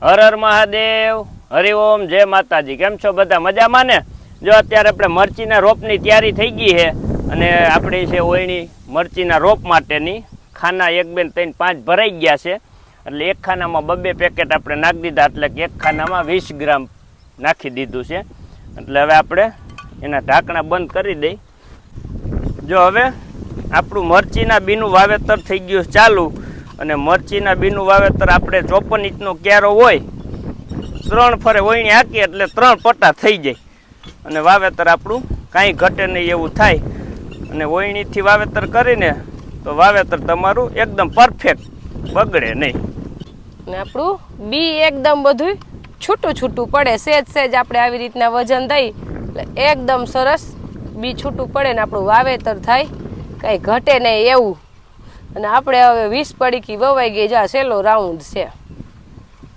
હર હર મહાદેવ, હરિઓમ, જય માતાજી। કેમ છો બધા? મજામાં ને? જો અત્યારે આપણે મરચીના રોપની તૈયારી થઈ ગઈ છે અને આપણી છે ઓયણી મરચીના રોપ માટેની ખાના 1 2 3 5 ભરાઈ ગયા છે। એટલે એક ખાનામાં 2 પેકેટ આપણે નાખી દીધા, એટલે કે એક ખાનામાં 20 ગ્રામ નાખી દીધું છે। એટલે હવે આપણે એના ઢાંકણા બંધ કરી દઈ। જો હવે આપણું મરચીના બીનું વાવેતર થઈ ગયું ચાલુ, અને મરચીના બીનું વાવેતર આપણે 54 ઇંચનો ક્યારો હોય 3 ફરે ઓયણી હાકી એટલે 3 પટ્ટા થઈ જાય અને વાવેતર આપણું કાંઈ ઘટે નહીં એવું થાય। અને ઓયણીથી વાવેતર કરીને તો વાવેતર તમારું એકદમ પરફેક્ટ, બગડે નહીં ને આપણું બી એકદમ બધું છૂટું છૂટું પડે। સેજ આપણે આવી રીતના વજન દઈ એટલે એકદમ સરસ બી છૂટું પડે ને આપણું વાવેતર થાય, કાંઈ ઘટે નહીં એવું। અને આપણે હવે 20 પડીકી વવાઈ ગઈ, જા છેલ્લો રાઉન્ડ છે।